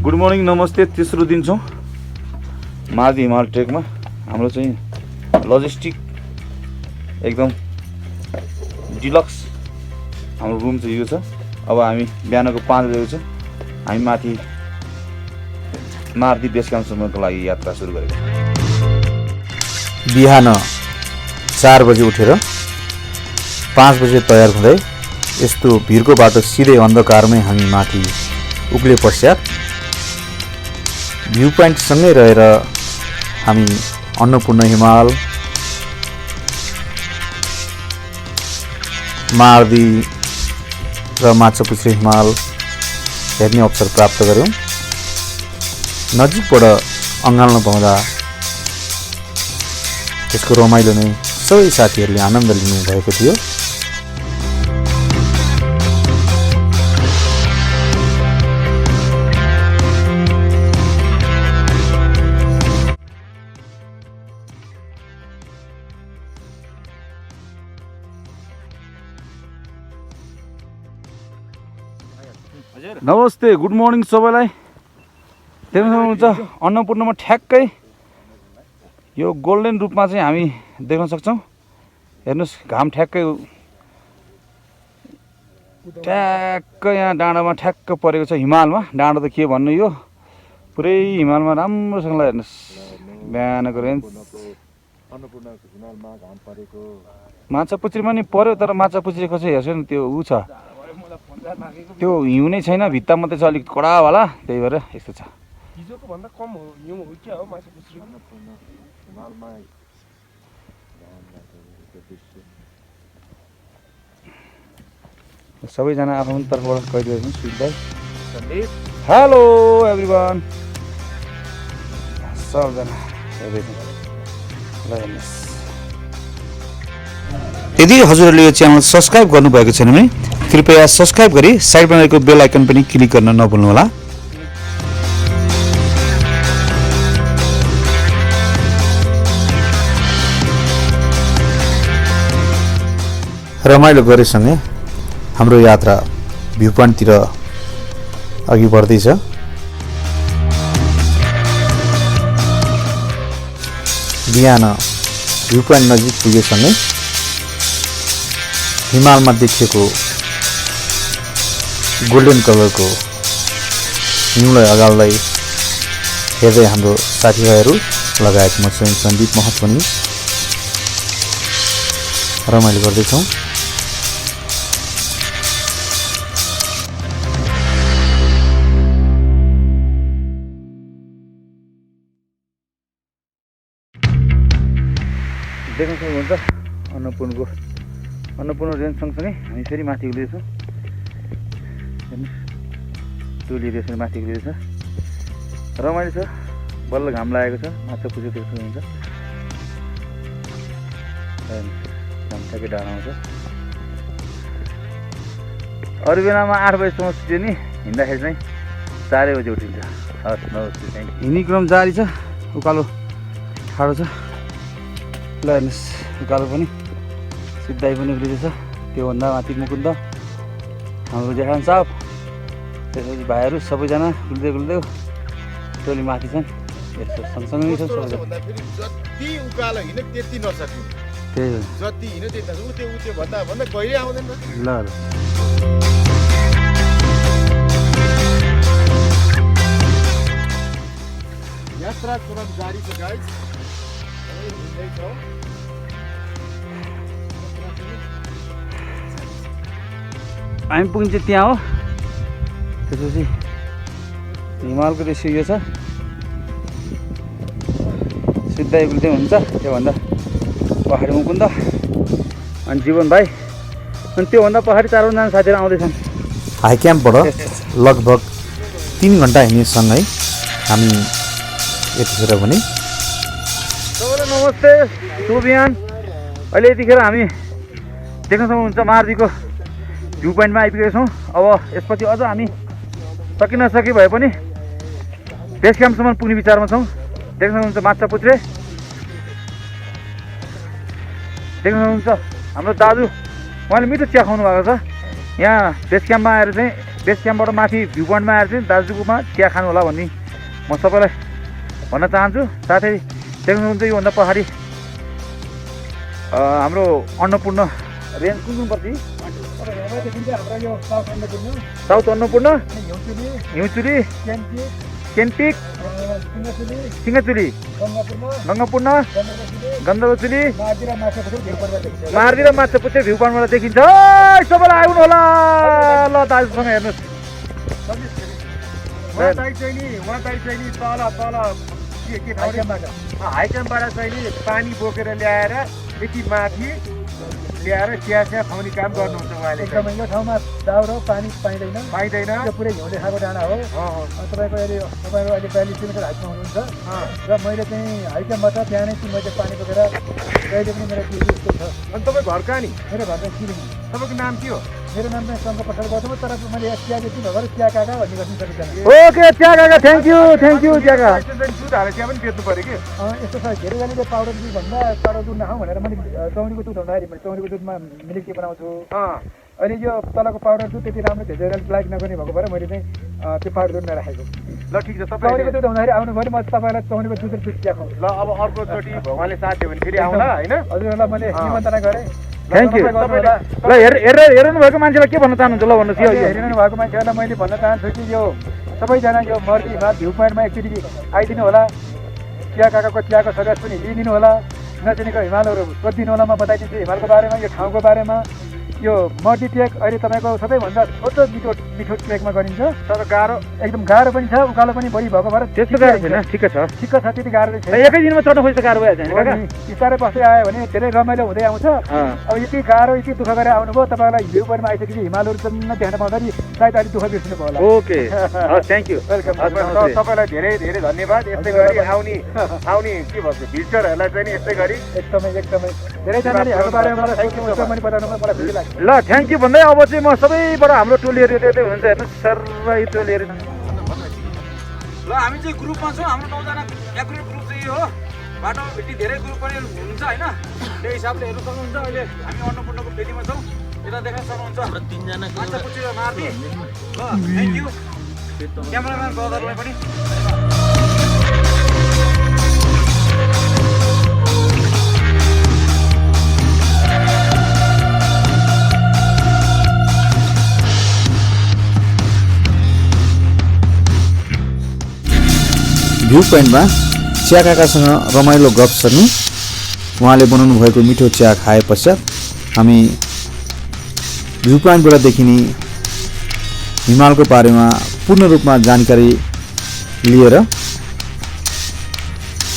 Good morning नमस्ते। तेस्रो दिन छौँ माथि हिमाल ट्रेकमा। हाम्रो चाहिँ लजिस्टिक एकदम डिलक्स हाम्रो रुम चाहिँ यो छ। अब हामी बिहानको 5 बजेको छ। हामी माथि मारुति बेस क्याम्पसम्मको लागि यात्रा सुरु गरेको छौँ। बिहान 4 बजे उठेर 5 बजे तयार हुँदै यस्तो भिरको बाटो सिधै अन्धकारमै हामी माथि उक्ले पश्चात भ्यू पोइन्ट सँगै रहेर हामी अन्नपूर्ण हिमाल, मार्दी र माछापुच्छ्रे हिमाल हेर्ने अवसर प्राप्त गर्यौँ। नजिकबाट अँगाल्न पाउँदा त्यसको रमाइलो नै सबै साथीहरूले आनन्द लिनु भएको थियो। नमस्ते, गुड मर्निङ सबैलाई। देख्न सक्नुहुन्छ अन्नपूर्णमा ठ्याक्कै यो गोल्डन रूपमा चाहिँ हामी देख्न सक्छौँ। हेर्नुहोस्, घाम ठ्याक्कै यहाँ डाँडामा ठ्याक्क परेको छ। हिमालमा डाँडा त के भन्नु, यो पुरै हिमालमा राम्रोसँगलाई हेर्नुहोस्। बिहानको रेन्ज माछापुच्छ्रेमा नि पर्यो, तर माछापुच्छ्रेको चाहिँ हेर्छु नि त्यो ऊ छ, त्यो हिउँ नै छैन, भित्ता मात्रै छ अलिक कडावाला, त्यही भएर यस्तो छ। हिजोको भन्दा कम हो हिउँ हो क्या हो माछापुच्छ्रेको। सबैजना आफ्नो तर्फबाट कहिदिएको छु। सुविधा हेलो एभ्रिवान, सबजना यदि हजुरहरूले यो च्यानल सब्सक्राइब गर्नुभएको छैन भने कृपया सब्सक्राइब गरी साइडमा रहेको बेल आइकन पनि क्लिक गर्न नभुल्नुहोला। रमाइलो गरेसँगै हाम्रो यात्रा भ्यू पोइन्टतिर अघि बढ्दैछ। बिहान भ्यू पोइन्ट नजिक पुगेसँगै हिमालमा देखिएको गोल्डन कलरको हिउँलाई अगाल्दै हेर्दै हाम्रो साथीभाइहरू लगायत म स्वयं सन्दीप महत पनि रमाइलो गर्दैछौँ। देख्न सक्नुहुन्छ अन्नपूर्ण रेन्ज सँगसँगै हामी फेरि माथि उक्लिँदैछौँ। टोली रेसमा माथि उक्लिँदैछ, रमाइलो छ। बल्ल घाम लागेको छ। माछापुच्छ्रे देख्न सक्नुहुन्छ, घाम ठ्याक्कै डाँडामा छ। अरू बेलामा 8 बजीसम्म सुत्यो नि, हिँड्दाखेरि चाहिँ 4 बजी उठिन्छ। हस्, नमस्ते, थ्याङ्क यू। हिँड्ने क्रम जारी छ। उकालो ठाडो छ, ल हेर्नुहोस्, उकालो पनि सिधाइ पनि उक्लिँदैछ। त्योभन्दा माथि मुकुन्द, हाम्रो जेठान साहब, त्यसपछि भाइहरू सबैजना उक्लिँदै टोली माथि छन्। यस्तो सँगसँगै नै छ सबैजना। जति उकालो हिँड्यो त्यति नसक्नु, त्यही हो, जति हिँड्यो त्यति उत्यो भन्दा कहिले आउँदैन। ल यात्रा क्रम जारी छ गाइस। हामी पुगिन्छ त्यहाँ हो। त्यसपछि हिमालको दृश्य यो छ, सिधै उक्लिँदै हुन्छ। त्योभन्दा पहाडी मुकुन्द अनि जीवन भाइ, अनि त्योभन्दा पहाडी 4-5जना साथीहरू आउँदैछन्। हाई क्याम्पबाट लगभग 3 घन्टा हिँड्नेसँगै हामी यतिखेर पनि सबैलाई नमस्ते, शुभ बिहान। अहिले यतिखेर हामी देख्न सक्नुहुन्छ मारुतिको भ्यू पोइन्टमा आइपुगेका छौँ। अब यसपछि अझ हामी सकि नसके भए पनि बेस क्याम्पसम्म पुग्ने विचारमा छौँ। देख्न सक्नुहुन्छ माछापुच्छ्रे, देख्न सक्नुहुन्छ हाम्रो दाजु, उहाँले मिठो चिया खुवाउनु भएको छ। यहाँ बेस क्याम्पमा आएर चाहिँ बेस क्याम्पबाट माथि भ्यू पोइन्टमा आएर चाहिँ दाजुकोमा चिया खानु होला भन्ने म सबैलाई भन्न चाहन्छु। साथै देख्नुहुन्छ योभन्दा पहाडी हाम्रो अन्नपूर्ण रेन्ज कुन पर्छ? साउथ अन्नपूर्ण, हिउँचुली, केन्टिक, सिंहचुली, गङ्गापूर्ण, गन्धवचुली, मार्दी र माछापुच्छ्रे भ्यू पोइन्टबाट देखिन्छ। सबैलाई आउनु होला ल दाजुसँग हेर्नुहोस्। हाई क्याम्पबाट चाहिँ नि पानी बोकेर ल्याएर यति माथि ल्याएर चिया खुवाउने काम गर्नुहुन्छ उहाँले। एकदमै यो ठाउँमा दाउरो पानी पाइँदैन, यो पुरै हिउँले खाएको डाँडा हो। तपाईँको अहिले 42 किलोमिटर हाइटमा हुनुहुन्छ र मैले चाहिँ हाई क्याम्पबाट बिहानै 3 बजे पानी बोकेर कहिले पनि मेरो टिभी यस्तो छ। अनि तपाईँ घर कहाँ नि? मेरो घर चाहिँ सिलिङ। तपाईँको नाम के हो? मेरो नाम चाहिँ शङ्कर प्रसाद गौतम, तर मैले चिया बेसी भएर चिया काका भन्ने गर्नु सकिन्छ। ओके चिया काका, थ्याङ्क यू चिया काका। दुध हालेर चिया पनि बेच्नु पऱ्यो कि? यस्तो छ, धेरैजनाले पाउडर दुध भन्दा पाउडर दुध नखाउँ भनेर मैले चौरीको दुध हुँदाखेरि मैले चौरीको दुधमा मिल्क टी बनाउँछु। अहिले यो तलको पाउडर दुध त्यति राम्रो धेरैजनाले लाइक नगर्ने भएको भएर मैले चाहिँ त्यो पाउडर दुध नराखेको। ल ठिक छ, तपाईँ चौरीको दुध हुँदाखेरि आउनुभयो म तपाईँलाई चौरीको दुध र दुध चिया खुवाउँछु। ल अब अर्कोचोटि भगवान्ले साथ दियो भने फेरि आउँला होइन? हजुरहरूलाई मैले निमन्त्रणा गरेँ। Thank you. ल हेर्नु भएको मान्छेलाई के भन्न चाहनुहुन्छ? ल भन्नुहोस्। हेरिरहनु भएको मान्छेहरूलाई मैले भन्न चाहन्छु कि यो सबैजना यो मर्दीमा भ्यू पोइन्टमा एकचोटि आइदिनु होला। चिया काकाको चियाको सजास पनि लिइदिनु होला। नचिनेको हिमालहरू सोधिदिनु होला, म बताइदिन्छु हिमालको बारेमा, यो ठाउँको बारेमा। यो मर्दी ट्रेक अहिले तपाईँको सबैभन्दा छोटो मिठो ट्रेकमा गरिन्छ, तर गाह्रो एकदम गाह्रो पनि छ, उकालो पनि बढी भएको भएर त्यस्तो गाह्रो छैन। ठिक छ, त्यति गाह्रो छैन। एकै दिनमा चढ्नु खोज्दा गाह्रो भइहाल्छ नि काका? बिस्तारै बस्दै आयो भने धेरै रमाइलो हुँदै आउँछ। अब यति गाह्रो यति दुःख गरेर आउनुभयो, तपाईँलाई भ्यू पोइन्टमा आइसकेपछि हिमालहरू जम्न देख्न पाउँदाखेरि सायद अलिक दुःख बिर्सिनु भयो होला। Okay, thank you, welcome. तपाईँलाई धेरै धेरै धन्यवाद। यस्तै गरी आउने के भन्छ भिजिटरहरूलाई चाहिँ नि यस्तै गरी एकदमै धेरैजनाले हाम्रो बारेमा मलाई सोध्नु पनि बताउनुमा मलाई खुसी लाग्छ। ल थ्याङ्क यू भन्दै अब चाहिँ म सबैबाट हाम्रो टोलीहरू यतै हुनुहुन्छ हेर्नुहोस् सर यो टोलीहरू। ल हामी चाहिँ ग्रुपमा छौँ, हाम्रो 9 जना एकुरेट ग्रुप चाहिँ यो हो। बाटो भेटी धेरै ग्रुप पनि हुनुहुन्छ होइन, त्यही हिसाबले हेर्नु सक्नुहुन्छ। अहिले हामी अन्नपूर्णको फेदीमा छौँ, यता देख्न सक्नुहुन्छ हाम्रो 3 जना माछापुच्छ्रे मार्दी। ल थ्याङ्क यू क्यामेराम्यान ब्रदरलाई पनि। भ्यू पोइन्टमा चिया काकासँग रमाइलो गफ सर्नु, उहाँले बनाउनु भएको मिठो चिया खाए पश्चात हामी भ्यू पोइन्टबाट देखिने हिमालको बारेमा पूर्ण रूपमा जानकारी लिएर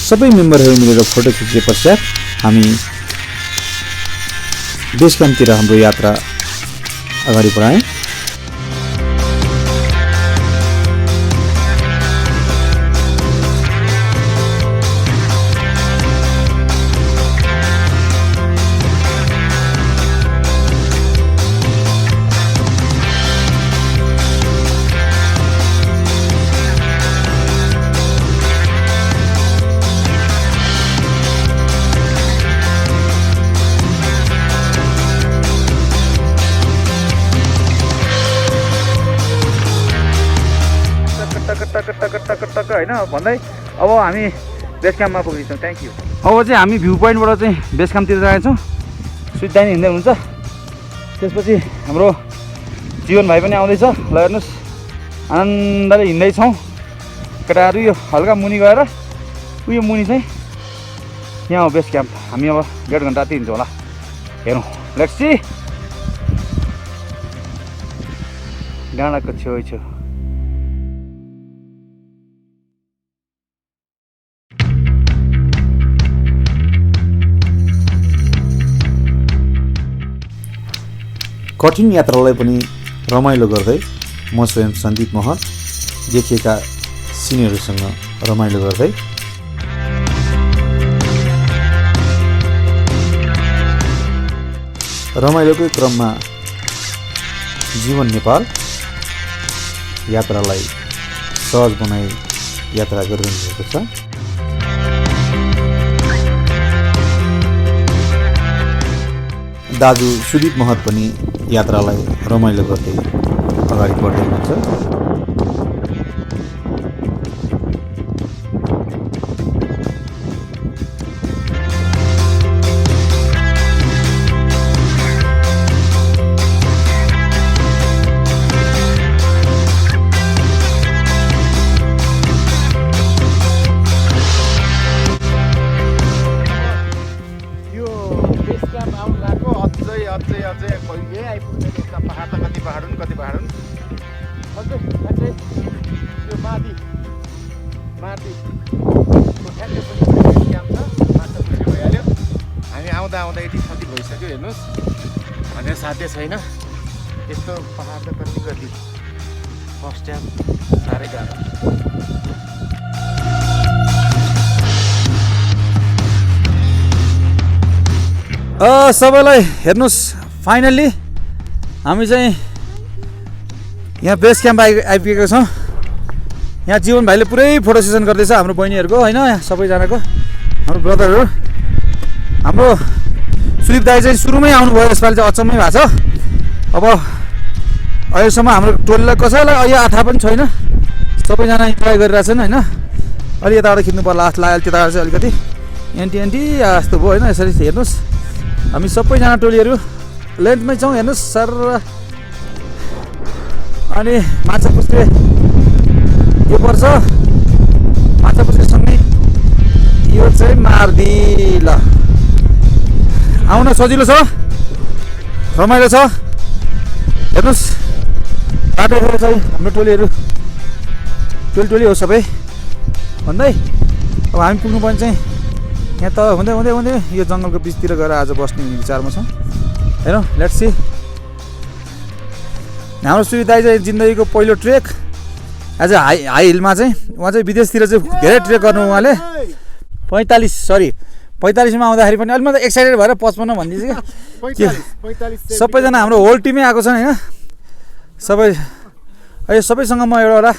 सबै मेम्बरहरू मिलेर फोटो खिचे पश्चात हामी बेस क्याम्पतिर हाम्रो यात्रा अगाडि बढायौँ। टक्क होइन भन्दै अब हामी बेस क्याम्पमा पुग्नेछौँ। Thank you. अब चाहिँ हामी भ्यू पोइन्टबाट चाहिँ बेस क्याम्पतिर जानेछौँ। सुत्दानी हिँड्दै हुनुहुन्छ, त्यसपछि हाम्रो जीवन भाइ पनि आउँदैछ। ल हेर्नुहोस् आनन्दले हिँड्दैछौँ केटाहरू। यो हल्का मुनि गएर उयो मुनि चाहिँ यहाँ हो बेस क्याम्प। हामी अब 1.5 घन्टा जति हिँड्छौँ होला, हेरौँ। Let's see. डाँडाको छेउ कठिन यात्रालाई पनि रमाइलो गर्दै म स्वयं सन्दीप महर देखिएका सिनियरहरूसँग रमाइलो गर्दै रमाइलोकै क्रममा जीवन नेपाल यात्रालाई सहज बनाई यात्रा गरिरहनु भएको छ। दाजु सुदीप महत पनि यात्रालाई रमाइलो गर्दै अगाडि बढ्दै हुनुहुन्छ। आउँदा यति क्षति भइसक्यो हेर्नुहोस् भनेर साध्य छैन यस्तो पहाड त कति फर्स्ट टाइम साह्रै गाह्रो। सबैलाई हेर्नुहोस् फाइनल्ली हामी चाहिँ यहाँ बेस क्याम्प आइपुगेको छौँ। यहाँ जीवन भाइले पुरै फोटो सेसन गर्दैछ हाम्रो बहिनीहरूको होइन सबैजनाको हाम्रो ब्रदरहरू। हाम्रो सुदीप दाइ चाहिँ सुरुमै आउनुभयो यसपालि चाहिँ अचम्मै भएको छ। अब अहिलेसम्म हाम्रो टोलीलाई कसैलाई अहिले आठा पनि छैन सबैजना इन्जोय गरिरहेछन् होइन। अलि यताबाट खिच्नु पर्ला जस्तो लाग्यो त्यताबाट चाहिँ अलिकति एन्टी जस्तो भयो होइन। यसरी हेर्नुहोस् हामी सबैजना टोलीहरू लेन्थमै छौँ हेर्नुहोस् सर। अनि माछा पुस्रे यो पर्छ माछा पुस्रेसँगै यो चाहिँ मार्दी ल आउन सजिलो छ रमाइलो छ हेर्नुहोस् बाटोहरू चाहिँ हाम्रो टोलीहरू टोली हो सबै भन्दै अब हामी पुग्नुपर्ने चाहिँ यहाँ त हुँदै हुँदै हुँदै यो जङ्गलको बिचतिर गएर आज बस्ने विचारमा छौँ हेरौँ लेट्स सी। हाम्रो सुदीप दाइ चाहिँ जिन्दगीको पहिलो ट्रेक एज अ हाई हिलमा चाहिँ उहाँ चाहिँ विदेशतिर चाहिँ धेरै ट्रेक गर्नु उहाँले 45मा आउँदाखेरि पनि अलिक मात्रै एक्साइटेड भएर 55 भनिदिन्छु क्या सबैजना हाम्रो होल टिमै आएको छ होइन सबै। अहिले सबैसँग म एउटा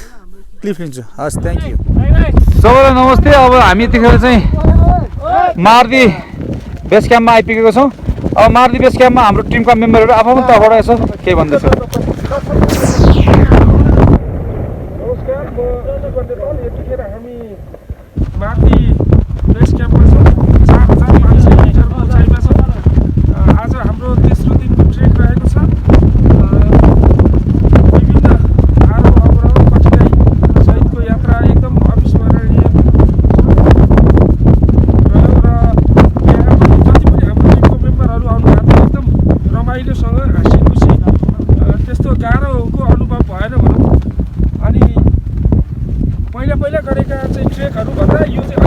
क्लिप लिन्छु हस् थ्याङ्क यू सबैलाई नमस्ते। अब हामी यतिखेर चाहिँ मार्दी बेस क्याम्पमा आइपुगेको छौँ। अब मार्दी बेस क्याम्पमा हाम्रो टिमका मेम्बरहरू आफू तर्फबाट यसो केही भन्दैछ। यतिखेर हामी मार्दी बेस क्याम्पमा छौँ। 4,000 मान्छे मिटरको उचाइमा छौँ। आज हाम्रो तेस्रो दिनको ट्रेक रहेको छ। विभिन्न आरोह अवरोह कठिनाइ सहितको यात्रा एकदम अविस्मरणीय रह्यो र यहाँ पनि जति पनि हाम्रो टिमको मेम्बरहरू आउनुभएको एकदम रमाइलोसँग हाँसी खुसी त्यस्तो गाह्रोको अनुभव भएन भनौँ। अनि पहिला गरेका चाहिँ ट्रेकहरू भन्दा यो चाहिँ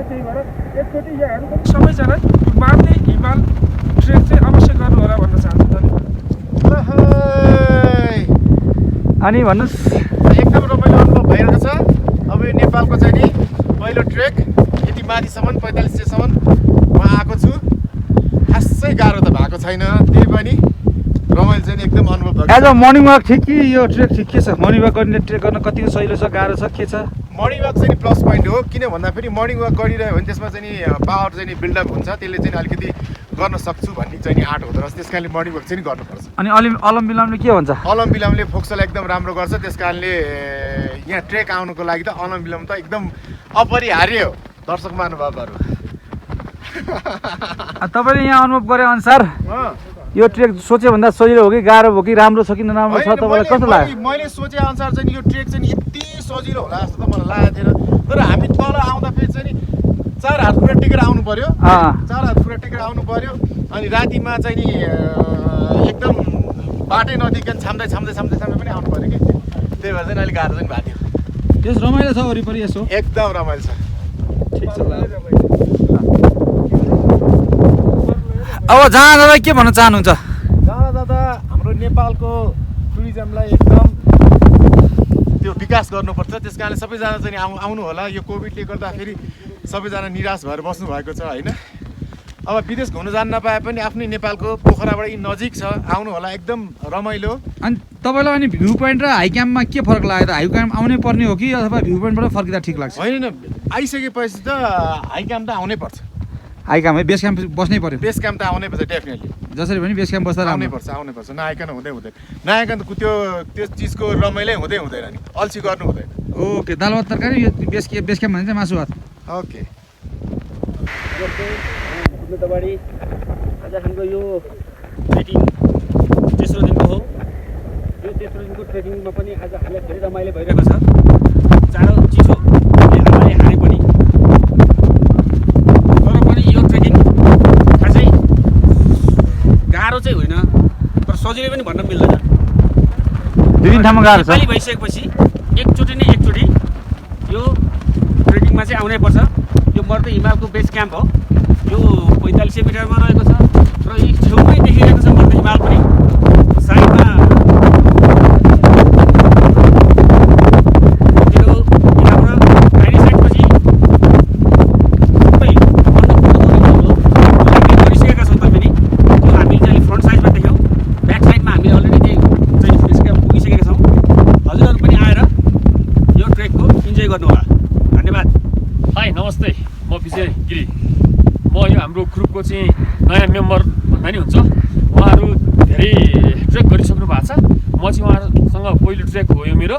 त्यही भएर एकचोटि यहाँहरू पनि सबैजना मार्दी हिमाल ट्रेक चाहिँ अवश्य गर्नु होला भन्न चाहन्छु। अनि भन्नुहोस् एकदम रमाइलो अनुभव भइरहेको छ। अब यो नेपालको चाहिँ नि पहिलो ट्रेक यति माथिसम्म 4500सम्म म आएको छु। खासै गाह्रो त भएको छैन त्यही पनि रमाइलो चाहिँ एकदम अनुभव भएको एज अ मर्निङ वाक ठिक कि यो ट्रेक ठिक के छ? मर्निङ वाक गर्ने ट्रेक गर्न कतिको सजिलो छ गाह्रो छ के छ? मर्निङ वाक चाहिँ प्लस पोइन्ट हो किन भन्दाखेरि मर्निङ वाक गरिरह्यो भने त्यसमा चाहिँ नि पावर चाहिँ नि बिल्डअप हुन्छ त्यसले चाहिँ अलिकति गर्न सक्छु भन्ने चाहिँ नि आँट हुँदो रहेछ। त्यस कारणले मर्निङ वाक चाहिँ नि गर्नुपर्छ। अनि अलम विलमले के भन्छ? अलम विलमले फोक्सोलाई एकदम राम्रो गर्छ। त्यस कारणले यहाँ ट्रेक आउनुको लागि त अलम विलम त एकदम अपरिहार्य हो दर्शक महानुभावहरू। तपाईँले यहाँ अनुभव गरे अनुसार यो ट्रेक सोचे भन्दा सजिलो हो कि गाह्रो हो कि राम्रो छ कि नराम्रो छ तपाईँलाई कस्तो लाग्यो? मैले सोचे अनुसार चाहिँ यो ट्रेक चाहिँ यति सजिलो होला जस्तो त मलाई लागेको थिएन। तर हामी तल आउँदाखेरि चाहिँ नि 4 हात खुट्टा टेकेर आउनु पर्यो 4 हात खुट्टा टेकेर आउनु पर्यो। अनि रातिमा चाहिँ नि एकदम बाटै नदेखिकन छाम्दै पनि आउनु पर्यो कि त्यही भएर चाहिँ अलिक गाह्रो चाहिँ भएको थियो। यस रमाइलो छ वरिपरि यसो एकदम रमाइलो छ। ठिक छ। अब जहाँ जाँदा के भन्न चाहनुहुन्छ? जाँदा हाम्रो नेपालको टुरिज्मलाई एकदम त्यो विकास गर्नुपर्छ। त्यस कारणले सबैजना चाहिँ आउनु होला। यो कोभिडले गर्दाखेरि सबैजना निराश भएर बस्नु भएको छ होइन। अब विदेश घुम्न जान नपाए पनि आफ्नै नेपालको पोखराबाट यी नजिक छ आउनु होला एकदम रमाइलो। अनि तपाईँलाई अनि भ्यू पोइन्ट र हाई क्याम्पमा के फरक लाग्यो त? हाई क्याम्प आउनै पर्ने हो कि अथवा भ्यू पोइन्टबाट फर्किँदा ठिक लाग्छ? होइन आइसकेपछि त हाई क्याम्प त आउनै पर्छ। हाई क्याम्प है, बेस क्याम्प बस्नै पर्यो। बेस क्याम्प त आउनै पर्छ डेफिनेटली। जसरी पनि बेस क्याम्प बस्दा आउनै पर्छ नआइकन हुँदैन। नआइकन त त्यो चिजको रमाइलै हुँदैन नि, अल्छी गर्नु हुँदैन। ओके, दाल भात तरकारी यो बेस क्याम्प भने चाहिँ मासु भात। ओके तपाईँले आज हाम्रो यो ट्रेकिङ तेस्रो दिनको हो। यो तेस्रो दिनको ट्रेकिङमा पनि आज हामीलाई धेरै रमाइलो भइरहेको छ। जाडो चिसो हावाले हाने पनि, तर पनि यो ट्रेकिङ खासै गाह्रो चाहिँ होइन, तर सजिलै पनि भन्न मिल्दैन। 2 ठाउँमा गाह्रो छ। नेपाली भइसकेपछि एकचोटि यो ट्रेकिङमा चाहिँ आउनै पर्छ। यो मर्दै हिमालको बेस क्याम्प हो। यो 4500 मिटरमा रहेको छ र यी छेउमै देखिरहेको छ मर्दै हिमाल पनि। साइडमा त्यो यहाँबाट दाहिने साइडपछि सबै गरिसकेका छौँ तपाईँ। त्यो हामीले चाहिँ फ्रन्ट साइडमा देख्यौँ, ब्याक साइडमा हामीले अलरेडी चाहिँ बेस क्याम्प पुगिसकेका छौँ। हजुरहरू पनि आएर यो ट्रेकको इन्जोय गर्नु होला। धन्यवाद। हाई नमस्ते, म विजय गिरी। म यो हाम्रो ग्रुपको चाहिँ नयाँ मेम्बर भन्दा नि हुन्छ। उहाँहरू धेरै ट्रेक गरिसक्नु भएको छ। म चाहिँ उहाँहरूसँग पहिलो ट्रेक हो यो मेरो,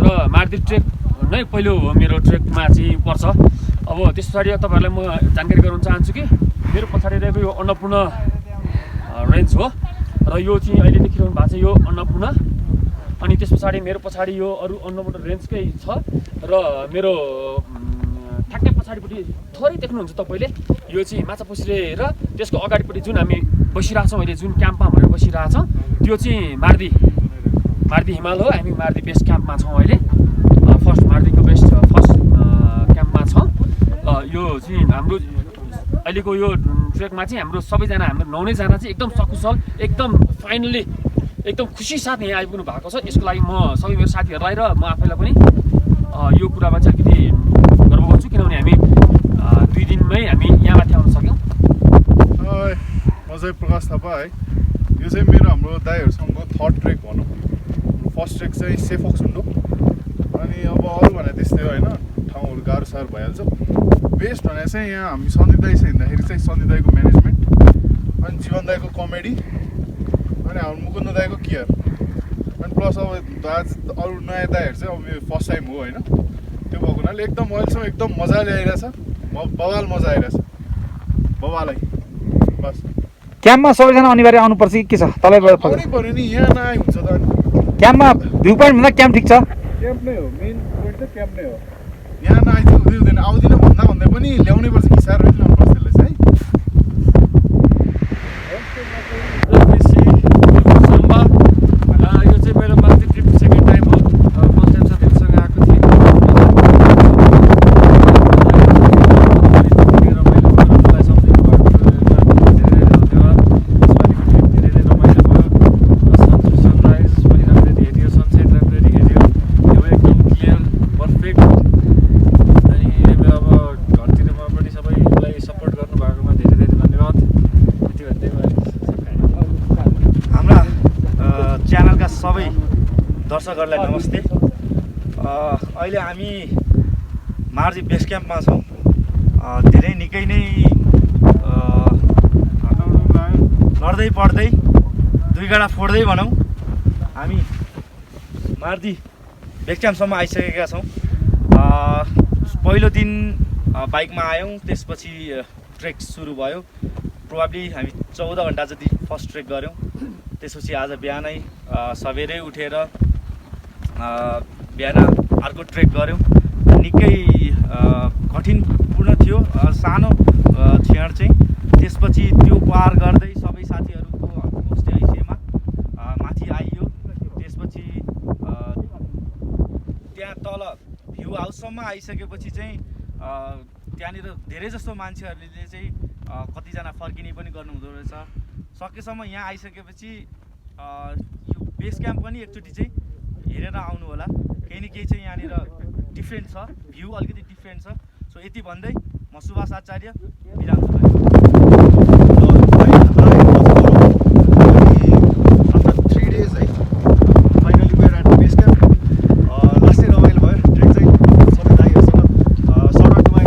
र मार्दी ट्रेक नै पहिलो हो मेरो ट्रेकमा चाहिँ पर्छ। अब त्यस पछाडि तपाईँहरूलाई म जानकारी गराउन चाहन्छु कि मेरो पछाडि रहेको यो अन्नपूर्ण रेन्ज हो, र यो चाहिँ अहिले देखिरहनु भएको छ यो अन्नपूर्ण। अनि त्यस पछाडि मेरो पछाडि यो अरू अन्नपूर्ण रेन्जकै छ, र मेरो ठ्याक्कै पछाडिपट्टि थोरै देख्नुहुन्छ तपाईँले, यो चाहिँ माछापुच्छ्रे र त्यसको अगाडिपट्टि जुन हामी बसिरहेछौँ अहिले, जुन क्याम्पमा भनेर बसिरहेछौँ, त्यो चाहिँ मार्दी हिमाल हो। हामी मार्दी बेस क्याम्पमा छौँ अहिले। फर्स्ट मार्दीको फर्स्ट क्याम्पमा छौँ। यो चाहिँ हाम्रो अहिलेको यो ट्रेकमा चाहिँ हाम्रो सबैजना, हाम्रो 9 जना चाहिँ एकदम सकुशल, एकदम फाइनली एकदम खुसी साथ यहाँ आइपुग्नु भएको छ। यसको लागि म सबै मेरो साथीहरूलाई र म आफैलाई पनि यो कुरामा चाहिँ अलिकति गर्व गर्छु, किनभने हामी 2 दिनमै हामी यहाँ माथि आउन सक्यौँ। म चाहिँ प्रकाश थापा है। यो चाहिँ मेरो हाम्रो दाइहरूसँगको 3rd ट्रेक भनौँ। फर्स्ट ट्रेक चाहिँ सेफोक सुन्नु, अनि अब अरू भने त्यस्तै होइन, ठाउँहरू गाह्रो साह्रो भइहाल्छ। बेस्ट भने चाहिँ यहाँ हामी सन्दीप दाइसँग हिँड्दाखेरि चाहिँ सन्दीप दाइको म्यानेजमेन्ट, अनि जीवन दाइको कमेडी, अनि हाम्रो मुकुन्द दाइको केयर, अनि प्लस अब अरू नयाँ दाइहरू चाहिँ अब मेरो फर्स्ट टाइम हो होइन। त्यो भएको हुनाले एकदम अहिलेसम्म एकदम मजाले आइरहेछ। बवाल मजा आइरहेछ बवालै। बस क्याम्पमा सबैजना अनिवार्य आउनुपर्छ कि के छ? तपाईँबाट आउनै पऱ्यो नि, यहाँ नआए हुन्छ त। क्याम्पमा भ्यू पोइन्ट भन्दा क्याम्प ठिक छ। क्याम्प नै हो, मेन पोइन्ट चाहिँ क्याम्प नै हो। यहाँ नआइ चाहिँ हुँदैन आउँदिनँ भन्दा पनि ल्याउनै पर्छ कि साह्रो ल्याउनु पर्छ त्यसलाई चाहिँ। यो चाहिँ मेरो माथि ट्रिप सेकेन्ड टाइम हो। फर्स्ट टाइम साथीहरूसँग आएको थिएँ। मलाई सम्झिनु भएको धेरै धन्यवाद। यसपालिको ट्रिप धेरै रमाइलो भयो। सनराइज पनि राम्ररी हेऱ्यो, सनसेट राम्ररी हेऱ्यो। यो एकदम क्लियर पर्फेक्ट। अनि अब घरतिरमा पनि सबैलाई सपोर्ट गर्नुभएकोमा धेरै धन्यवाद। यति भन्दै हाम्रा च्यानलका सबै दर्शकहरूलाई नमस्ते। अहिले हामी मार्दी बेस क्याम्पमा छौँ। धेरै निकै नै लड्दै पढ्दै 2 गाडा फोड्दै भनौँ हामी मार्दी बेस क्याम्पसम्म आइसकेका छौँ। पहिलो दिन बाइकमा आयौँ, त्यसपछि ट्रेक सुरु भयो। प्रोबाब्ली हामी 14 घन्टा जति फर्स्ट ट्रेक गऱ्यौँ। त्यसपछि आज बिहानै सबेरै उठेर बिहान अर्को ट्रेक गऱ्यौँ। निकै कठिनपूर्ण थियो, सानो क्षण चाहिँ। त्यसपछि त्यो पार गर्दै सबै साथीहरूको होमस्टे ऐसेमा माथि आइयो। त्यसपछि त्यहाँ तल भ्यू हाउससम्म आइसकेपछि चाहिँ त्यहाँनिर धेरै जस्तो मान्छेहरूले चाहिँ कतिजना फर्किने पनि गर्नुहुँदो रहेछ। सकेसम्म यहाँ आइसकेपछि यो बेस क्याम्प पनि एकचोटि चाहिँ हेरेर आउनु होला। केही न केही चाहिँ यहाँनिर डिफ्रेन्ट छ, भ्यू अलिकति डिफ्रेन्ट छ। सो यति भन्दै म सुभाष आचार्य बिदा हुन्छु। आफ्टर 3 days है finally we're at base camp. लास्टै रमाइलो भयो ट्रेक चाहिँ सबै दाइहरूसँग। सर्ट आउटमा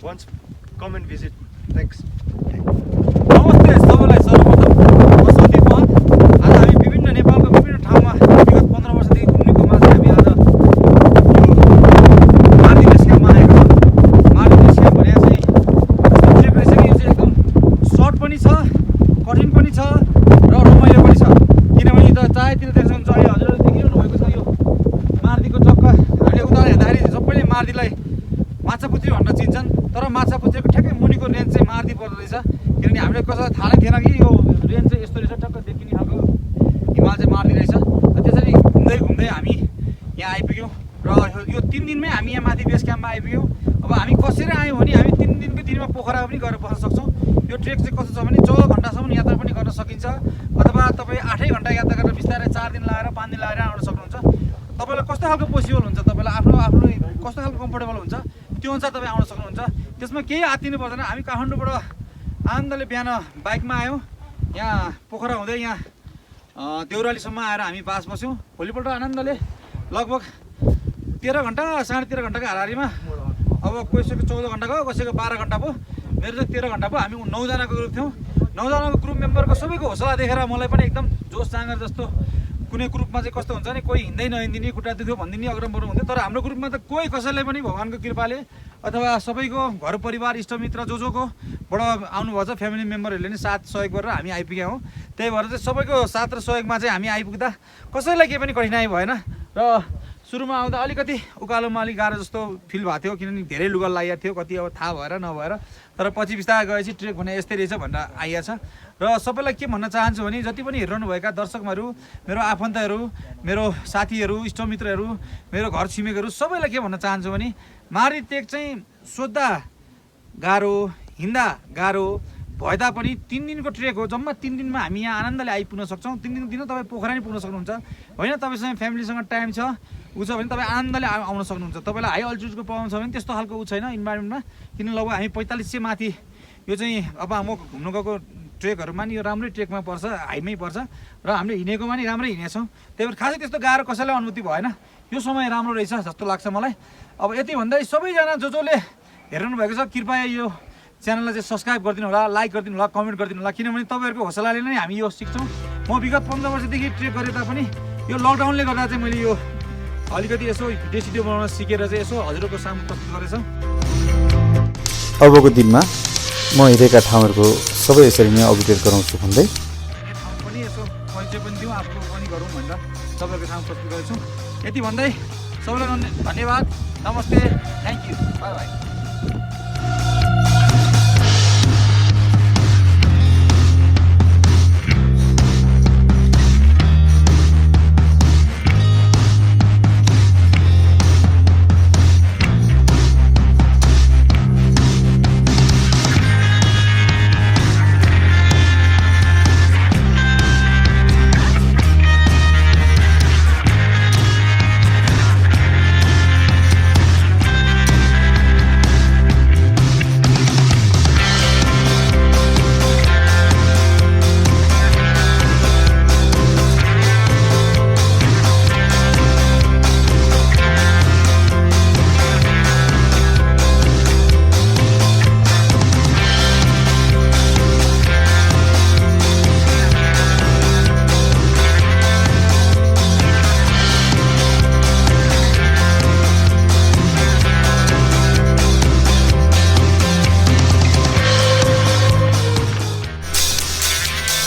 once come and visit. Thanks. नमस्ते सबैलाई। सर्वप्रथम म सन्दीप महत। आज हामी विभिन्न नेपालको विभिन्न ठाउँमा विगत 15 वर्षदेखि घुम्नेको माथि हामी आज मार्दी बेस क्याम्पमा आएको छौँ। मार्दी बेस क्याम्प भने चाहिँ यस्तो ट्रेक रहेछ कि यो चाहिँ एकदम सर्ट पनि छ, कठिन पनि छ र रमाइलो पनि छ। किनभने त चाहेतिर देख्न सक्नुहुन्छ अहिले हजुरहरूले देखिरहनु भएको छ यो मार्दीको चक्का। हामीले उता हेर्दाखेरि सबैले मार्दीलाई माछापुच्छ्रे भनेर चिन्छन्, तर माछापुच्छ्रेको ठ्याक्कै मुनिको रेन्ज चाहिँ मार्दी पर्दो रहेछ। किनभने हामीले कसैलाई थाहा नै थिएन कि यो रेन्ज चाहिँ यस्तो रहेछ, टक्क देखिने खालको हिमाल चाहिँ मार्दी रहेछ। र त्यसरी घुम्दै घुम्दै हामी यहाँ आइपुग्यौँ र यो 3 दिनमै हामी यहाँ माथि बेस क्याम्पमा आइपुग्यौँ। अब हामी कसरी आयौँ भने हामी 3 दिनको दिनमा पोखरा पनि गएर बस्न सक्छौँ। यो ट्रेक चाहिँ कस्तो छ भने 14 घन्टासम्म यात्रा पनि गर्न सकिन्छ, अथवा तपाईँ 8 घन्टा यात्रा गरेर बिस्तारै 4 दिन लगाएर 5 दिन लगाएर आउन सक्नुहुन्छ। तपाईँलाई कस्तो खालको पोसिबल हुन्छ, तपाईँलाई आफ्नो कस्तो खालको कम्फोर्टेबल हुन्छ त्यो अनुसार तपाईँ आउन सक्नुहुन्छ। त्यसमा केही आत्तिनु पर्दैन। हामी काठमाडौँबाट आनन्दले बिहान बाइकमा आयौँ, यहाँ पोखरा हुँदै यहाँ देउरालीसम्म आएर हामी बास बस्यौँ। भोलिपल्ट आनन्दले लगभग 13 घन्टा 13.5 घन्टाको हाराहारीमा, अब कसैको 14 घन्टा भयो, कसैको 12 घन्टा भयो, मेरो चाहिँ 13 घन्टा भयो। हामी 9 जनाको ग्रुप थियौँ। 9 जनाको ग्रुप मेम्बरको सबैको हौसला देखेर मलाई पनि एकदम जोस जाँगर जस्तो। कुनै ग्रुपमा चाहिँ कस्तो हुन्छ नि, कोही हिँड्दै नहिँदिने, खुट्टा दुख्यो भनिदिने, अग्रम बढ्नु हुन्थ्यो। तर हाम्रो ग्रुपमा त कोही कसैलाई पनि भगवान्को कृपाले अथवा सबैको घर परिवार इष्टमित्र जोबाट आउनुभएको छ, फ्यामिली मेम्बरहरूले नै साथ सहयोग गरेर हामी आइपुग्यौँ हौँ। त्यही भएर चाहिँ सबैको साथ र सहयोगमा चाहिँ हामी आइपुग्दा कसैलाई केही पनि कठिनाइ भएन। र सुरुमा आउँदा अलिकति उकालोमा अलिक गाह्रो जस्तो फिल भएको थियो, किनभने धेरै लुगा लागेको थियो, कति अब थाहा भएर नभएर। तर पछि बिस्तारै गएपछि ट्रेक भने यस्तै रहेछ भनेर आइएको छ। र सबैलाई के भन्न चाहन्छु भने जति पनि हेरिरहनुभएका दर्शकहरू, मेरो आफन्तहरू, मेरो साथीहरू, इष्टमित्रहरू, मेरो घर छिमेकहरू, सबैलाई के भन्न चाहन्छु भने मार्दी ट्रेक चाहिँ सोद्धा गाह्रो, हिँड्दा गाह्रो भए तापनि 3 दिनको ट्रेक हो। जम्मा 3 दिनमा हामी यहाँ आनन्दले आइपुग्न सक्छौँ। 3 दिनको दिन तपाईँ पोखरा नै पुग्न सक्नुहुन्छ। होइन तपाईँसँग फ्यामिलीसँग टाइम छ ऊ छ भने तपाईँ आनन्दले आउन सक्नुहुन्छ। तपाईँलाई हाई अल्टिट्युडको प्रब्लम छ भने त्यस्तो खालको ऊ छैन इन्भाइरोमेन्टमा। किन लगभग हामी 4500 माथि यो चाहिँ अब म घुम्नु गएको ट्रेकहरूमा नि यो राम्रै ट्रेकमा पर्छ, हाईमै पर्छ र हामीले हिँडेकोमा नि राम्रै हिँडेछौँ। त्यही भएर खासै त्यस्तो गाह्रो कसैलाई अनुभूति भएन। यो समय राम्रो रहेछ जस्तो लाग्छ मलाई। अब यति भन्दै सबैजना जसले हेर्नु भएको छ कृपया यो च्यानललाई चाहिँ सब्सक्राइब गरिदिनु होला, लाइक गरिदिनु होला, कमेन्ट गरिदिनु होला। किनभने तपाईँहरूको हौसलाले नै हामी यो सिक्छौँ। म विगत 15 वर्षदेखि ट्रेक गरे तापनि यो लकडाउनले गर्दा चाहिँ मैले यो अलिकति यसो भिडियो बनाउन सिकेर चाहिँ यसो हजुरहरूको सामु प्रस्तुत गरेछौँ। अबको दिनमा म हिँडेका ठाउँहरूको सबै यसरी नै अपडेट गराउँछु भन्दै ठाउँ पनि यसो परिचय पनि दिउँ, आफ्नो पनि गरौँ भनेर तपाईँहरूको सामु प्रस्तुत गरेछौँ। यति भन्दै सबैलाई धन्यवाद, नमस्ते, thank you, by by.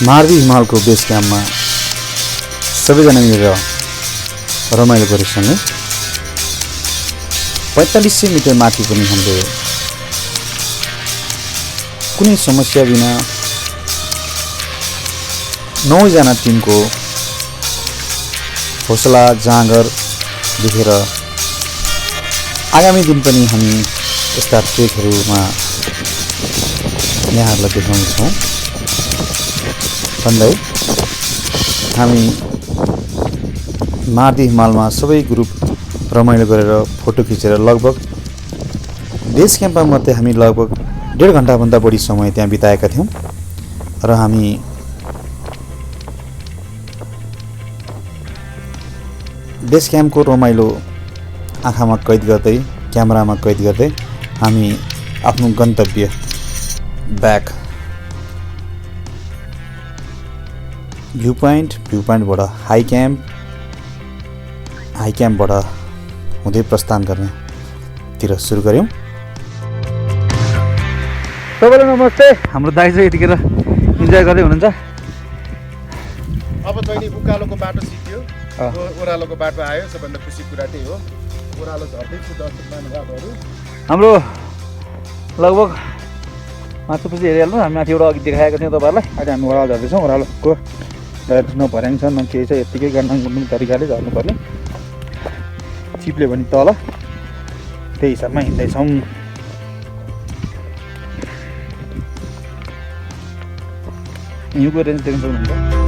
Mardi हिमालको बेस क्याम्पमा सबैजना मिलेर रमाइलो गरेसँगै 4500 मिटर माथि पनि हामीले कुनै समस्या बिना 9 जना टिमको हौसला जाँगर देखेर आगामी दिन पनि हामी यस्ता ट्रेकहरूमा यहाँहरूलाई देखाउनेछौँ भन्दै हामी मार्दी हिमालमा सबै ग्रुप रमाइलो गरेर फोटो खिचेर लगभग बेस क्याम्पमा मात्रै हामी लगभग 1.5 घन्टाभन्दा बढी समय त्यहाँ बिताएका थियौँ र हामी बेस क्याम्पको रमाइलो आँखामा कैद गर्दै क्यामेरामा कैद गर्दै हामी आफ्नो गन्तव्य ब्याक। भ्यू पोइन्टबाट हाई क्याम्पबाट हुँदै प्रस्थान गर्नेतिर सुरु गऱ्यौँ। सबैलाई नमस्ते। हाम्रो दाइ चाहिँ यतिखेर इन्जोय गर्दै हुनुहुन्छ। अब चाहिँ नि उकालोको बाटो सिक्यो, ओह्रालोको बाटो आयो। सबभन्दा खुसी कुरा त्यही हो। ओह्रालो झर्दैछु दर्शक महानुभावहरू। हाम्रो लगभग माथिपछि हेरिहाल्नु, हामी माथिबाट अघि देखाएको थियौँ तपाईँहरूलाई। अहिले हामी ओह्रालो झर्दैछौँ। ओह्रालोको नभर्याङ छ न केही छ, यत्तिकै गान्डाङ गुन्डुङ तरिकाले झर्नुपर्ने। चिप्ले भने तल, त्यही हिसाबमा हिँड्दैछौँ। हिउँको रेन्ज देख्न सक्नुहुन्छ।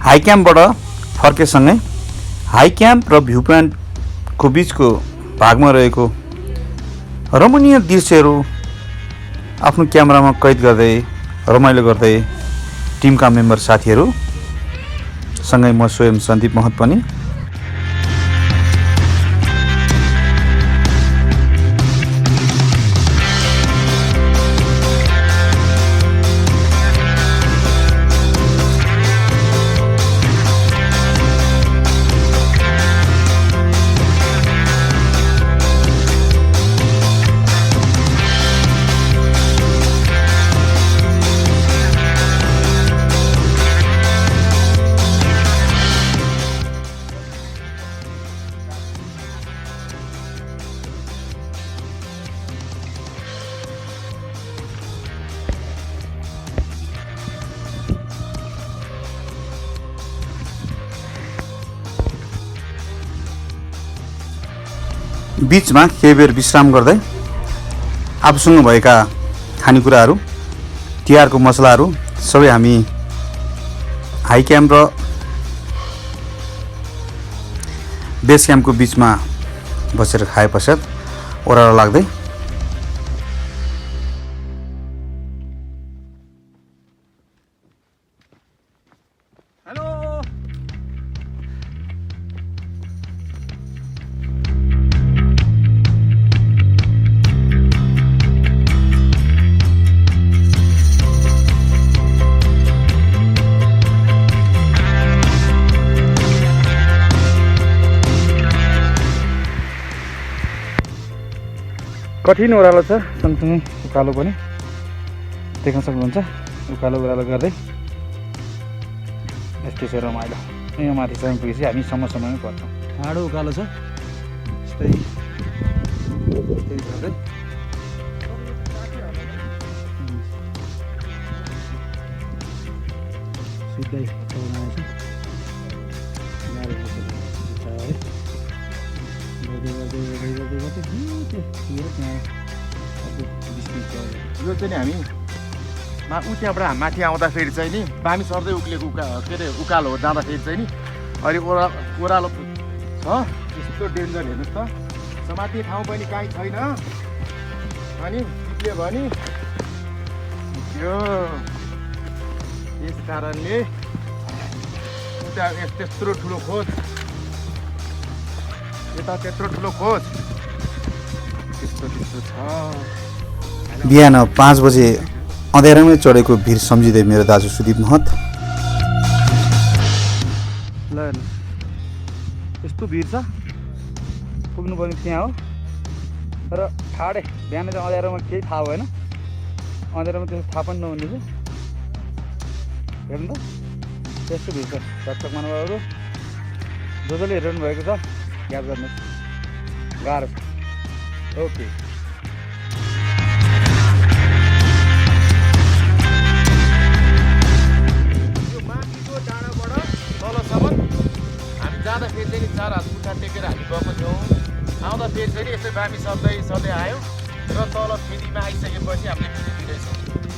हाई क्याम्पबाट फर्केसँगै हाई क्याम्प र भ्यू पोइन्टको बिचको भागमा रहेको रमणीय दृश्यहरू आफ्नो क्यामेरामा कैद गर्दै रमाइलो गर्दै टिमका मेम्बर साथीहरू सँगै म स्वयं सन्दीप महत पनि बीचमा केही बेर विश्राम गर्दै आफूसँग भएका खानेकुराहरू, तिहारको मसलाहरू सबै हामी हाई क्याम्प र बेस क्याम्पको बिचमा बसेर खाए पश्चात ओह्रालो लाग्दै कठिन ओह्रालो छ, सँगसँगै उकालो पनि देख्न सक्नुहुन्छ। उकालो ओह्रालो गर्दै यस्तै छ रमाइलो। यहाँ माथि चाहिँ पुगेपछि हामी समयमै पर्छौँ। ठाडो उकालो छ, यस्तै गर्दै सिधै यो चाहिँ नि हामी ऊ त्यहाँबाट माथि आउँदाखेरि चाहिँ नि बामी सर्दै उक्लेको के अरे उकालो हो जाँदाखेरि चाहिँ नि अहिले ओह्रालो छ। यस्तो डेन्जर हेर्नुहोस् त, समात्ने ठाउँ पनि काहीँ छैन। अनि चिप्ल्यो भने यो यस कारणले उता त्यत्रो ठुलो खोज, यता त्यत्रो ठुलो खोज, त्यस्तो छ। बिहान 5 बजे अँध्यारोमै चढेको भिर सम्झिँदै मेरो दाजु सुदीप महत ल यस्तो भिड छ, पुग्नुपर्ने त्यहाँ हो। तर ठाडै बिहान चाहिँ अँध्यारोमा केही थाहा भएन, अँध्यारोमा त्यस्तो थाहा पनि नहुने चाहिँ हेर्नु त त्यस्तो भिड छ। दर्शक महानुभावहरू जसले हेरिरहनु भएको छ याद गर्नुहोस्, गाह्रो छ। ओके जाँदाखेरि चाहिँ 4 हात खुट्टा टेकेर हामी गएको थियौँ। आउँदाखेरि चाहिँ यसै बामी सर्दै आयो र तल फेदीमा आइसकेपछि हामीले फेरि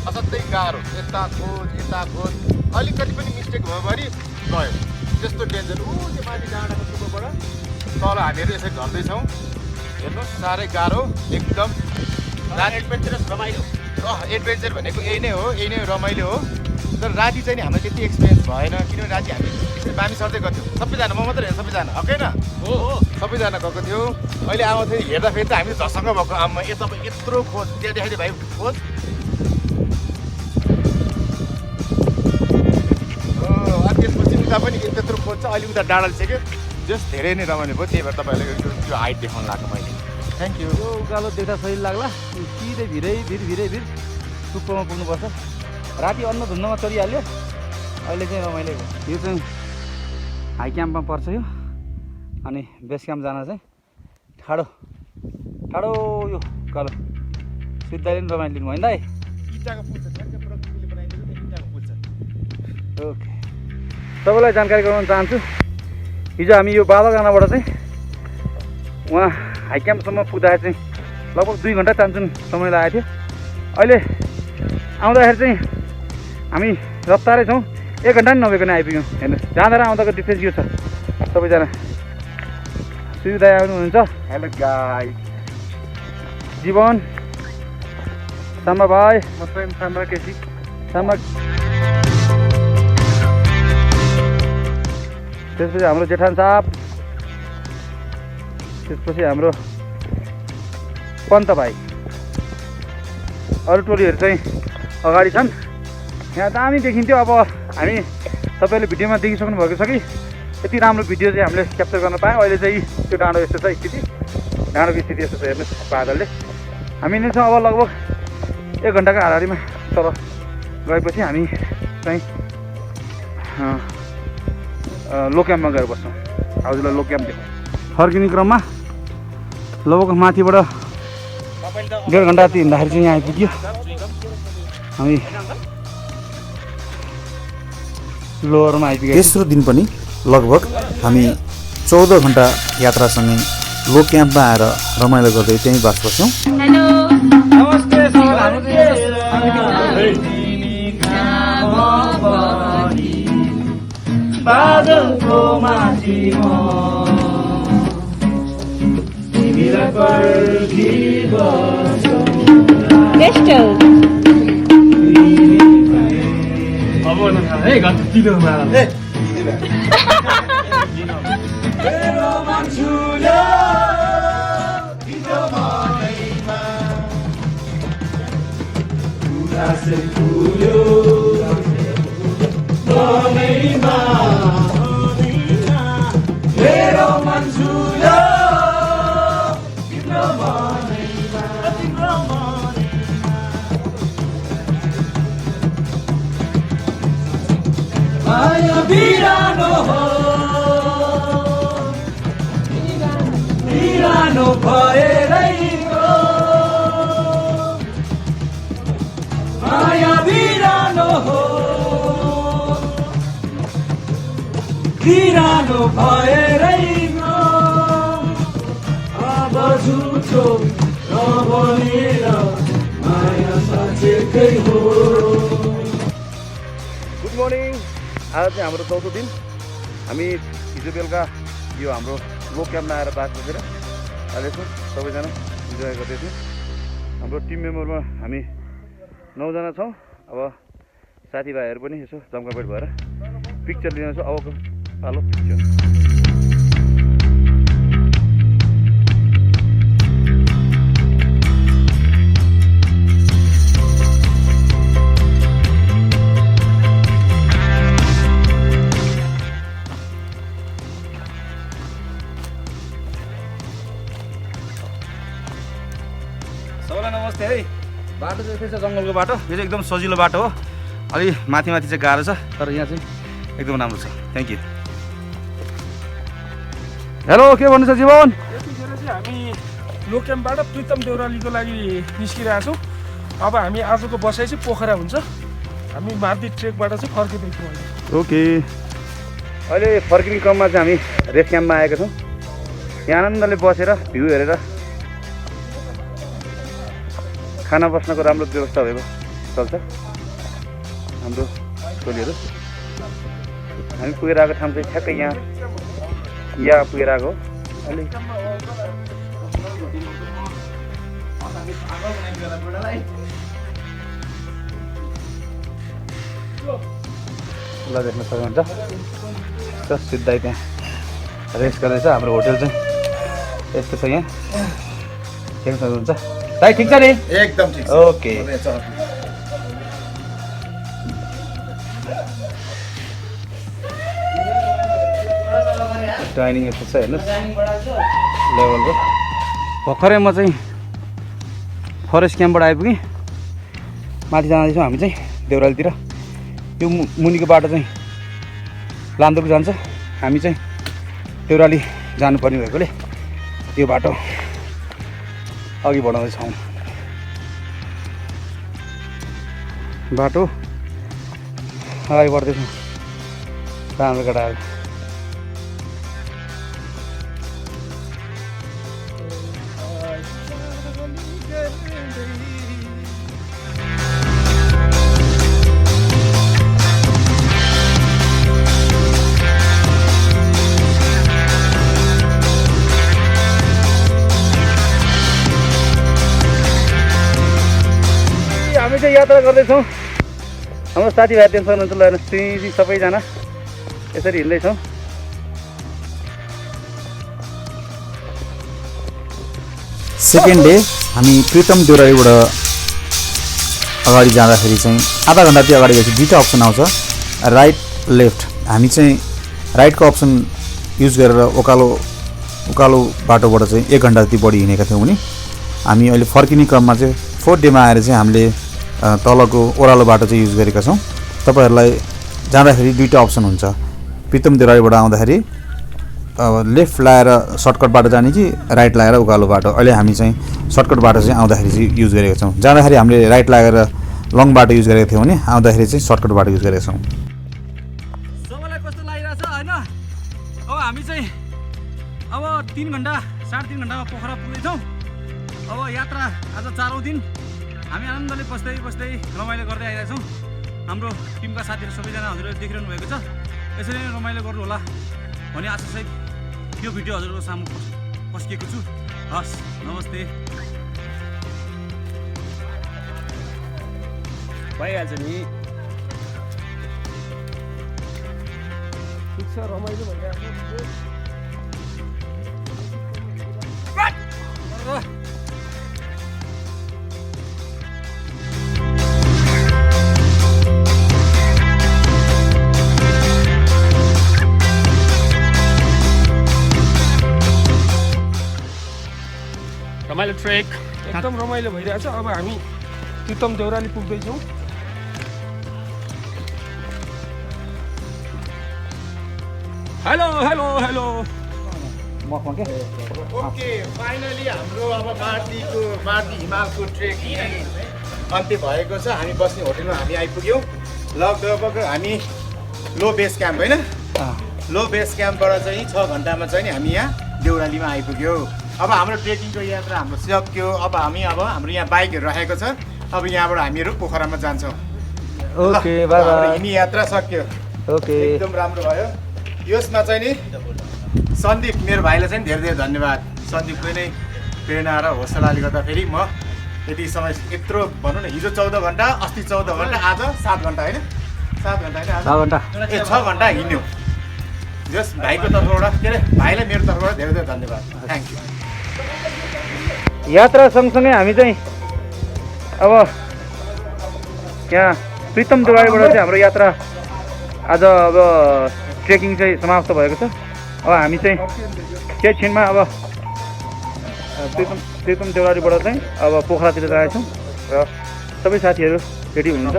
असाध्यै गाह्रो, यता खोज अलिकति पनि मिस्टेक भयो भने गयो त्यस्तो डेन्जर ऊ त्यो माथि डाँडाको टुप्पोबाट तल हामीहरू यसरी झर्दैछौँ हेर्नुहोस् साह्रै गाह्रो एकदम एडभेन्चरस रमाइलो एडभेन्चर भनेको यही नै हो रमाइलो हो तर राति चाहिँ नि हामीलाई त्यति एक्सपिरियन्स भएन किनभने राति हामी बामी सर्दै गर्थ्यौँ सबैजना म मात्रै होइन सबैजना होइन हो सबैजना गएको थियो अहिले अब फेरि हेर्दाखेरि त हामी झसँग भएको आमा यत्रो खोज त्यहाँ देखाइदियो भाइ खोज अनि त्यसपछि उता पनि त्यत्रो खोज छ अहिले उता डाँडाले चाहिँ जस्ट धेरै नै रमाइलो भयो त्यही भएर तपाईँहरूलाई त्यो हाइट देखाउनु लाग्यो मैले थ्याङ्क यू यो उकालो देख्दा सही लाग्ला सिधै भिरै भिर टुप्पोमा पुग्नुपर्छ राति अन्न धुन्नमा चलिहाल्यो अहिले चाहिँ रमाइलो भयो यो चाहिँ हाई क्याम्पमा पर्छ यो अनि बेस क्याम्प जान चाहिँ ठाडो यो उकालो सिधै पनि रमाइलो लिनु भयो नि दाइ इँटाको पुल छ प्रकृतिले बनाइदिएको त्यो इँटाको पुल छ ओके तपाईँलाई जानकारी गराउन चाहन्छु हिजो हामी यो बालगानाबाट चाहिँ उहाँ हाई क्याम्पसम्म पुग्दाखेरि चाहिँ लगभग 2 घन्टा चान्चुन समय लागेको थियो अहिले आउँदाखेरि चाहिँ हामी रफ्तारै छौँ 1 घन्टा पनि नभइकन आइपुग्यौँ हेर्नुहोस् जाँदा र आउँदाको डिफ्रेन्स यो छ सबैजना सुविधा आउनुहुन्छ हेलो गाई जीवन सामा भाइ साम्बा केसी सामा त्यसपछि हाम्रो जेठान साहब त्यसपछि हाम्रो पन्त भाइ अरू टोलीहरू चाहिँ अगाडि छन् यहाँ दामी देखिन्थ्यो अब हामी तपाईँले भिडियोमा देखिसक्नु भएको छ कि यति राम्रो भिडियो चाहिँ हामीले क्याप्चर गर्न पायौँ अहिले चाहिँ त्यो डाँडो यस्तो छ स्थिति डाँडोको स्थिति यस्तो छ हेर्नुहोस् बादलले हामी नै छौँ अब लगभग 1 घन्टाको हाराहारीमा तल गएपछि हामी चाहिँ लो क्याम्पमा गएर बस्छौँ हजुरलाई लो क्याम्प देखाउँ फर्किने क्रममा लगभग माथिबाट 1.5 घन्टा जति हिँड्दाखेरि चाहिँ यहाँ आइपुग्यो हामी लोवरमा आइपुग्यो तेस्रो दिन पनि लगभग हामी 14 घन्टा यात्रासँगै लो क्याम्पमा आएर रमाइलो गर्दै त्यहीँ बास बस्यौँ बादलको माथि बिरानो भएरैको माया बिरानो हो बिरानो भएरैको अब झुठो नबनेर माया साँचेकै हो। गुड मर्निङ आज चाहिँ हाम्रो 14औं दिन हामी हिजो बेलुका यो हाम्रो लो क्याम्पमा आएर बास बसेर अहिले छौँ सबैजना इन्जोय गर्दैछौँ हाम्रो टिम मेम्बरमा हामी 9 जना छौँ अब साथीभाइहरू पनि यसो जम्कापेट भएर पिक्चर लिन छौँ अबको पालो पिक्चर सबैलाई नमस्ते है बाटो चाहिँ यस्तै छ जङ्गलको बाटो यो चाहिँ एकदम सजिलो बाटो हो अलि माथि चाहिँ गाह्रो छ तर यहाँ चाहिँ एकदम राम्रो छ थ्याङ्क यू हेलो के भन्नु छ जीवन यतिखेर चाहिँ हामी लो क्याम्पबाट प्रितम देउरालीको लागि निस्किरहेको छौँ अब हामी आजको बसाइ चाहिँ पोखरा हुन्छ हामी मार्दी ट्रेकबाट चाहिँ फर्किँदैछौँ अहिले ओके अहिले फर्किने क्रममा चाहिँ हामी रेस्ट क्याम्पमा आएका छौँ यहाँ आनन्दले बसेर भ्यू हेरेर खाना बस्नको राम्रो व्यवस्था भएको चल्छ हाम्रो टोलीहरू हामी पुगेर आएको ठाउँ चाहिँ ठ्याक्कै यहाँ पुगेर आएको अलि ल देख्न सक्नुहुन्छ जस्ट सिधै त्यहाँ रेस्ट गर्दैछ हाम्रो होटल चाहिँ यस्तो छ यहाँ देख्न सक्नुहुन्छ दाइ ठिक छ नि एकदम ठिक छ ओके डाइनिङ यस्तो छ हेर्नुहोस् लेभलको भर्खरै म चाहिँ फरेस्ट क्याम्पबाट आइपुगेँ माथि जाँदैछौँ हामी चाहिँ देउरालीतिर यो मुनिको बाटो चाहिँ लान्दोक जान्छ हामी चाहिँ देउराली जानुपर्ने भएकोले यो बाटो अघि बढाउँदैछौँ बाटो अगाडि बढ्दैछौँ राम्रो केटाहरू हामी चाहिँ यात्रा गर्दैछौँ हाम्रो साथीभाइ टेन्सन हुन्छ ल हेर्नुहोस् त्यही सबैजना यसरी हिँड्दैछौँ सेकेन्ड डे हामी प्रितम देउरालीबाट अगाडि जाँदाखेरि चाहिँ आधा घन्टा त्यो अगाडि गएपछि दुईवटा अप्सन आउँछ राइट लेफ्ट हामी चाहिँ राइटको अप्सन युज गरेर उकालो बाटोबाट चाहिँ 1 घन्टा जति बढी हिँडेका थियौँ भने हामी अहिले फर्किने क्रममा चाहिँ 4th डेमा आएर चाहिँ हामीले तलको ओह्रालो बाटो चाहिँ युज गरेका छौँ तपाईँहरूलाई जाँदाखेरि दुईवटा अप्सन हुन्छ प्रितम देउरालीबाट आउँदाखेरि लेफ्ट लाएर सर्टकट बाटो जाने कि राइट लाएर उकालो बाटो अहिले हामी चाहिँ सर्टकट बाटो चाहिँ आउँदाखेरि चाहिँ युज गरेका छौँ जाँदाखेरि हामीले राइट लागेर लङ बाटो युज गरेका थियौँ भने आउँदाखेरि चाहिँ सर्टकट बाटो युज गरेका छौँ सबैलाई कस्तो लागिरहेछ होइन अब हामी चाहिँ अब 3 घन्टा 3.5 घन्टामा पोखरा पुग्दैछौँ अब यात्रा आज 4औं दिन हामी आनन्दले बस्दै रमाइलो गर्दै आइरहेछौँ हाम्रो टिमका साथीहरू सबैजना हजुरले देखिरहनु भएको छ यसरी नै रमाइलो गर्नु होला भन्ने आशासहित यो भिडियो हजुरको सामु पस्किएको छु हस् नमस्ते भइहाल्छ नि ठिक छ रमाइलो भइरहेको रमाइलो ट्रेक एकदम रमाइलो भइरहेछ अब हामी प्रितम देउराली पुग्दैछौँ hello hello hello okay finally हाम्रो अब मार्दी हिमालको ट्रेक अन्त्य भएको छ हामी बस्ने होटलमा हामी आइपुग्यौँ लगभग हामी लो बेस क्याम्प होइन लो बेस क्याम्पबाट चाहिँ 6 घन्टामा चाहिँ हामी यहाँ देउरालीमा आइपुग्यौँ अब हाम्रो ट्रेकिङको यात्रा हाम्रो सक्यो अब हाम्रो यहाँ बाइकहरू राखेको छ अब यहाँबाट हामीहरू पोखरामा जान्छौँ ओके बाइ बाइ हिँड्ने यात्रा सक्यो ओके एकदम राम्रो भयो यसमा चाहिँ नि सन्दीप मेरो भाइलाई चाहिँ धेरै धेरै धन्यवाद सन्दीपले नै प्रेरणा र हौसलाले गर्दाखेरि म यति समय यत्रो भनौँ न हिजो 14 घन्टा अस्ति 14 घन्टा आज 7 घन्टा होइन 7 घन्टा होइन 6 घन्टा 6 घन्टा हिँड्यो जस भाइको तर्फबाट के अरे भाइलाई मेरो तर्फबाट धेरै धेरै धन्यवाद थ्याङ्क यू यात्रा सँगसँगै हामी चाहिँ अब यहाँ प्रितम देउरालीबाट चाहिँ हाम्रो यात्रा आज अब ट्रेकिङ चाहिँ समाप्त भएको छ अब हामी चाहिँ केही क्षणमा अब प्रितम देउरालीबाट चाहिँ अब पोखरातिर जानेछौँ र सबै साथीहरू रेडी हुनुहुन्छ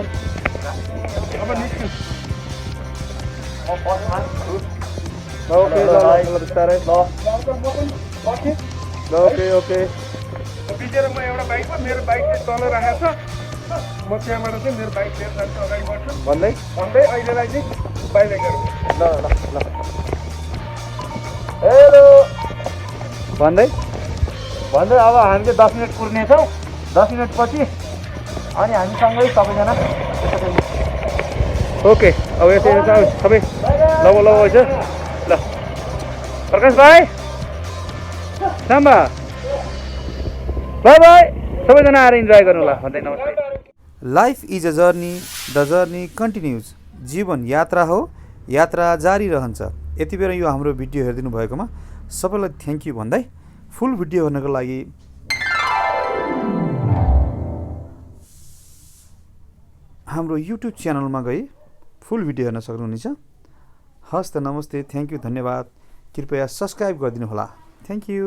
ओके बिचेर म एउटा बाइकमा मेरो बाइक चाहिँ तल राखेको छ म त्यहाँबाट चाहिँ मेरो बाइक लिएर जान्छु अगाडि बढ्छु भन्दै अहिलेलाई चाहिँ बाहिर गरौँ ल हेलो भन्दै अब हामी चाहिँ 10 मिनट कुर्नेछौँ 10 मिनट पछि अनि हामीसँगै सबैजना ओके अब यसरी सबै ल हैछ ल प्रकाश भाइ साम्बा बाई बाई सबैजना आएर इन्जोय गर्नु होला भन्दै नमस्ते। Life is a journey, the journey continues. जीवन यात्रा हो, यात्रा जारी रहन्छ। यति बेला यो हाम्रो भिडियो हेरिदिनु भएकोमा सबैलाई थ्याङ्क यू भन्दै फुल भिडियो हेर्नको लागि हाम्रो युट्युब च्यानलमा गई फुल भिडियो हेर्न सक्नुहुनेछ। हस् त नमस्ते, थ्याङ्क यू, धन्यवाद। कृपया सब्सक्राइब गरिदिनु होला। Thank you.